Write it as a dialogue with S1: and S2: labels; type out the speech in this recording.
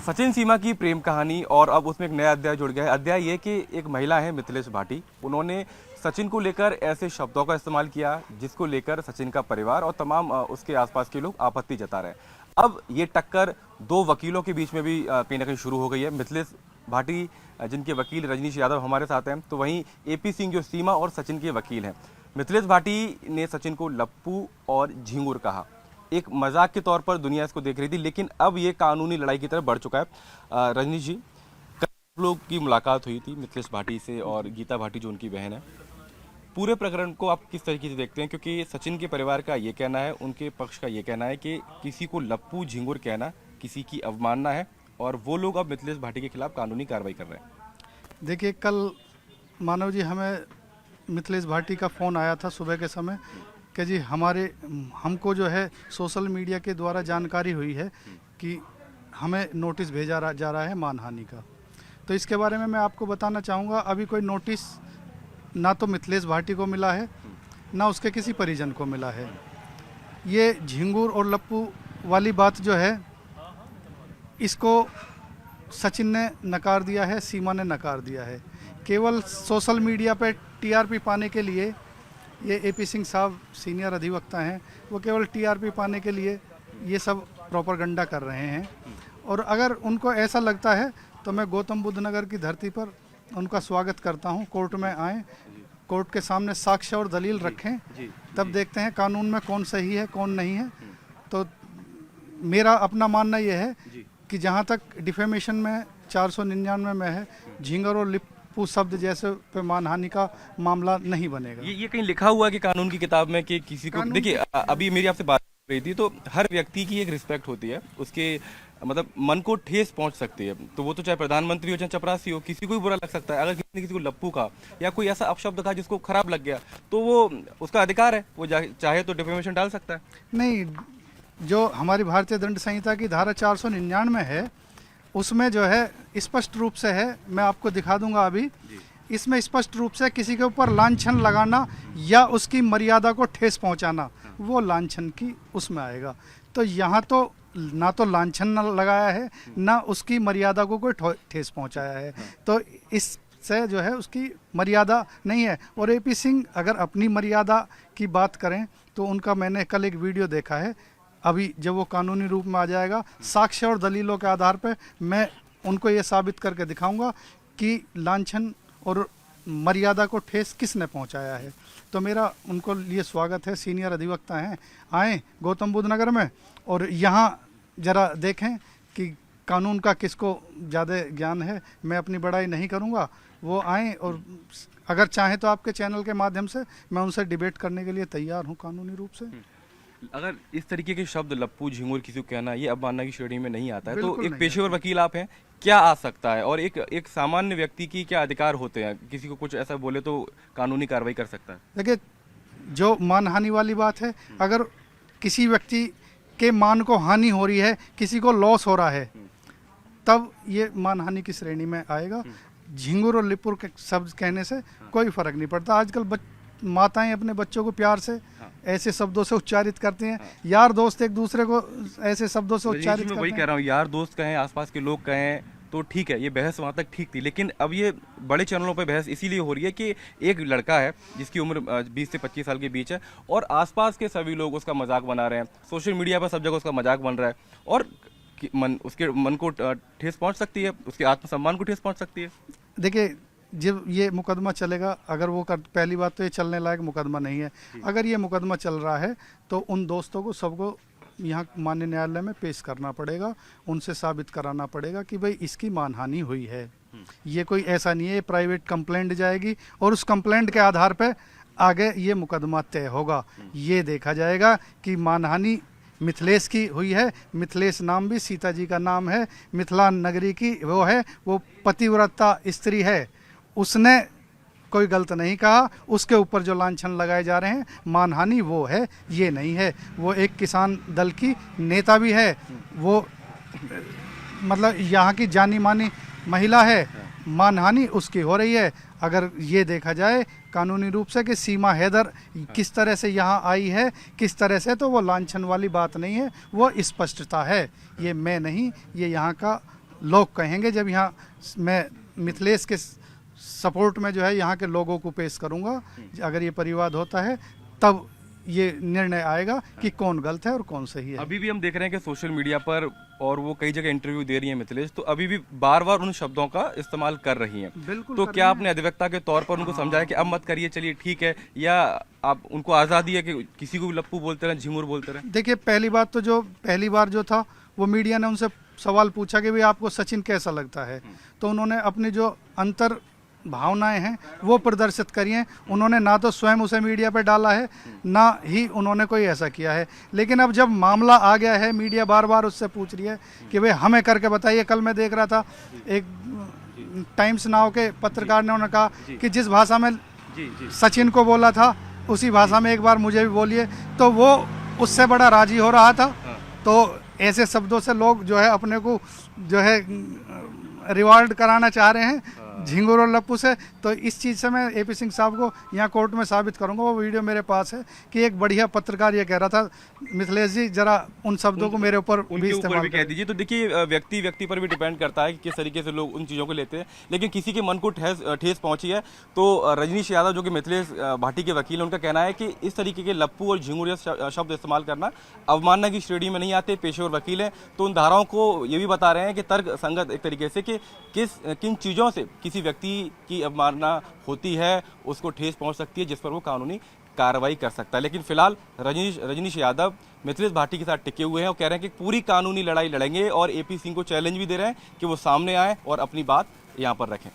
S1: सचिन सीमा की प्रेम कहानी और अब उसमें एक नया अध्याय जुड़ गया है। अध्याय ये कि एक महिला है मिथिलेश भाटी, उन्होंने सचिन को लेकर ऐसे शब्दों का इस्तेमाल किया जिसको लेकर सचिन का परिवार और तमाम उसके आसपास के लोग आपत्ति जता रहे हैं। अब ये टक्कर दो वकीलों के बीच में भी कहीं ना कहीं शुरू हो गई है। मिथिलेश भाटी जिनके वकील रजनीश यादव हमारे साथ हैं, तो वहीं एपी सिंह जो सीमा और सचिन के वकील हैं। मिथिलेश भाटी ने सचिन को लप्पू और झिंगुर कहा, एक मजाक के तौर पर दुनिया इसको देख रही थी, लेकिन अब ये कानूनी लड़ाई की तरफ बढ़ चुका है। रजनीश जी, कई लोग की मुलाकात हुई थी मिथिलेश भाटी से और गीता भाटी जो उनकी बहन है। पूरे प्रकरण को आप किस तरीके से देखते हैं? क्योंकि सचिन के परिवार का ये कहना है, उनके पक्ष का ये कहना है कि किसी को लप्पू झिंगुर कहना किसी की अवमानना है और वो लोग अब मिथिलेश भाटी के खिलाफ कानूनी कार्रवाई कर रहे हैं।
S2: देखिए, कल मानव जी हमें मिथिलेश भाटी का फ़ोन आया था सुबह के समय कि जी हमको जो है सोशल मीडिया के द्वारा जानकारी हुई है कि हमें नोटिस भेजा जा रहा है मानहानि का। तो इसके बारे में मैं आपको बताना चाहूँगा, अभी कोई नोटिस ना तो मिथिलेश भाटी को मिला है ना उसके किसी परिजन को मिला है। ये झिंगुर और लप्पू वाली बात जो है, इसको सचिन ने नकार दिया है, सीमा ने नकार दिया है। केवल सोशल मीडिया पे टीआरपी पाने के लिए ये एपी सिंह साहब सीनियर अधिवक्ता हैं, वो केवल टीआरपी पाने के लिए ये सब प्रोपेगेंडा कर रहे हैं। और अगर उनको ऐसा लगता है तो मैं गौतम बुद्ध नगर की धरती पर उनका स्वागत करता हूं। कोर्ट में आएँ, कोर्ट के सामने साक्ष्य और दलील रखें, तब देखते हैं कानून में कौन सही है कौन नहीं है। तो मेरा अपना मानना ये है कि जहाँ तक डिफेमेशन में 499 में है, झिंगर और लिप्पू शब्द जैसे पे मानहानि का मामला नहीं बनेगा।
S1: ये कहीं लिखा हुआ है कि कानून की किताब में कि किसी को, देखिए अभी मेरी आपसे बात हो रही थी तो हर व्यक्ति की एक रिस्पेक्ट होती है, उसके मतलब मन को ठेस पहुंच सकती है। तो वो तो चाहे प्रधानमंत्री हो चाहे चपरासी हो, किसी को भी बुरा लग सकता है। अगर किसी ने किसी को लप्पू कहा या कोई ऐसा अपशब्द कहा जिसको खराब लग गया, तो वो उसका अधिकार है, वो चाहे तो डिफेमेशन डाल सकता है।
S2: नहीं, जो हमारी भारतीय दंड संहिता की धारा 499 है उसमें जो है स्पष्ट रूप से है, मैं आपको दिखा दूंगा अभी। इसमें स्पष्ट रूप से किसी के ऊपर लांछन लगाना या उसकी मर्यादा को ठेस पहुंचाना, वो लांछन की उसमें आएगा। तो यहाँ तो ना तो लांछन न लगाया है ना उसकी मर्यादा को कोई ठेस पहुंचाया है, तो इससे जो है उसकी मर्यादा नहीं है। और एपी सिंह अगर अपनी मर्यादा की बात करें तो उनका मैंने कल एक वीडियो देखा है, अभी जब वो कानूनी रूप में आ जाएगा, साक्ष्य और दलीलों के आधार पर मैं उनको ये साबित करके दिखाऊंगा कि लांछन और मर्यादा को ठेस किसने पहुंचाया है। तो मेरा उनको लिए स्वागत है, सीनियर अधिवक्ता हैं, आएँ गौतम बुद्ध नगर में और यहाँ ज़रा देखें कि कानून का किसको ज़्यादा ज्ञान है। मैं अपनी बड़ाई नहीं करूँगा, वो आएँ और अगर चाहें तो आपके चैनल के माध्यम से मैं उनसे डिबेट करने के लिए तैयार हूँ कानूनी रूप से।
S1: अगर इस तरीके के शब्द लप्पू झिंगुर किसी को कहना ये अवमानना की श्रेणी में नहीं आता है, तो एक पेशेवर वकील आप हैं, क्या आ सकता है? और एक सामान्य व्यक्ति की क्या अधिकार होते हैं? किसी को कुछ ऐसा बोले तो कानूनी कार्रवाई कर सकता है।
S2: देखिए, जो मानहानि वाली बात है, अगर किसी व्यक्ति के मान को हानि हो रही है, किसी को लॉस हो रहा है, तब ये मानहानि की श्रेणी में आएगा। झिंगुर और लिपुर के शब्द कहने से कोई फर्क नहीं पड़ता। आजकल माताएं अपने बच्चों को प्यार से ऐसे शब्दों से उच्चारित करते हैं, यार दोस्त एक दूसरे को ऐसे शब्दों से उच्चारित करते हैं।
S1: वही कह रहा हूँ, यार दोस्त कहें, आसपास के लोग कहें तो ठीक है, ये बहस वहाँ तक ठीक थी, लेकिन अब ये बड़े चैनलों पे बहस इसीलिए हो रही है कि एक लड़का है जिसकी उम्र 20 से 25 साल के बीच है और आसपास के सभी लोग उसका मजाक बना रहे हैं, सोशल मीडिया पर सब जगह उसका मजाक बन रहा है और उसके मन को ठेस पहुँच सकती है, उसके आत्मसम्मान को ठेस पहुँच सकती है।
S2: देखिए, जब ये मुकदमा चलेगा, अगर वो पहली बात तो ये चलने लायक मुकदमा नहीं है। अगर ये मुकदमा चल रहा है तो उन दोस्तों को सबको यहाँ माननीय न्यायालय में पेश करना पड़ेगा, उनसे साबित कराना पड़ेगा कि भाई इसकी मानहानि हुई है। ये कोई ऐसा नहीं है, ये प्राइवेट कंप्लेंट जाएगी और उस कंप्लेंट के आधार पर आगे ये मुकदमा तय होगा। ये देखा जाएगा कि मानहानि मिथिलेश की हुई है। मिथिलेश नाम भी सीता जी का नाम है, मिथिला नगरी की वो है, वो पतिव्रता स्त्री है, उसने कोई गलत नहीं कहा। उसके ऊपर जो लांछन लगाए जा रहे हैं मानहानि वो है, ये नहीं है। वो एक किसान दल की नेता भी है, वो मतलब यहाँ की जानी मानी महिला है, मानहानि उसकी हो रही है। अगर ये देखा जाए कानूनी रूप से कि सीमा हैदर किस तरह से यहाँ आई है, किस तरह से, तो वो लांछन वाली बात नहीं है, वो स्पष्टता है। ये मैं नहीं, ये यहाँ का लोग कहेंगे, जब यहाँ मैं मिथिलेश के सपोर्ट में जो है यहाँ के लोगों को पेश करूँगा। अगर ये परिवाद होता है तब ये निर्णय आएगा कि कौन गलत है और कौन सही है।
S1: अभी भी हम देख रहे हैं कि सोशल मीडिया पर और वो कई जगह इंटरव्यू दे रही हैं मिथिलेश, तो अभी भी बार बार उन शब्दों का इस्तेमाल कर रही हैं।
S2: बिल्कुल
S1: तो क्या आपने अधिवक्ता के तौर पर उनको समझाया कि अब मत करिए, चलिए ठीक है, या आप उनको आज़ादी है कि किसी को भी लप्पू बोलते रहे, झिंगुर बोलते रहे?
S2: देखिए, पहली बार जो था वो मीडिया ने उनसे सवाल पूछा कि भाई आपको सचिन कैसा लगता है, तो उन्होंने अपनी जो अंतर भावनाएं हैं वो प्रदर्शित करी हैं। उन्होंने ना तो स्वयं उसे मीडिया पे डाला है, ना ही उन्होंने कोई ऐसा किया है। लेकिन अब जब मामला आ गया है, मीडिया बार बार उससे पूछ रही है कि भाई हमें करके बताइए। कल मैं देख रहा था एक टाइम्स नाउ के पत्रकार ने उन्होंने कहा कि जिस भाषा में सचिन को बोला था उसी भाषा में एक बार मुझे भी बोलिए, तो वो उससे बड़ा राजी हो रहा था। तो ऐसे शब्दों से लोग जो है अपने को जो है रिवार्ड कराना चाह रहे हैं झिंगुर और लप्पू से। तो इस चीज़ से मैं एपी सिंह साहब को यहाँ कोर्ट में साबित करूंगा, वो वीडियो मेरे पास है, कि एक बढ़िया पत्रकार ये कह रहा था मिथिलेश जी जरा उन शब्दों को मेरे ऊपर भी इस्तेमाल
S1: भी कह दीजिए। तो देखिए, व्यक्ति पर भी डिपेंड करता है कि किस तरीके से लोग उन चीज़ों को लेते हैं, लेकिन किसी के मन को ठेस पहुंची है। तो रजनीश यादव जो कि मिथिलेश भाटी के वकील हैं, उनका कहना है कि इस तरीके के लप्पू और झिंगुर शब्द इस्तेमाल करना अवमानना की श्रेणी में नहीं आते। पेशेवर वकील हैं तो उन धाराओं को ये भी बता रहे हैं कि तर्क संगत एक तरीके से कि किन चीज़ों से किसी व्यक्ति की अवमानना होती है, उसको ठेस पहुंच सकती है, जिस पर वो कानूनी कार्रवाई कर सकता है। लेकिन फिलहाल रजनीश यादव मिथिलेश भाटी के साथ टिके हुए हैं और कह रहे हैं कि पूरी कानूनी लड़ाई लड़ेंगे, और एपी सिंह को चैलेंज भी दे रहे हैं कि वो सामने आए और अपनी बात यहाँ पर रखें।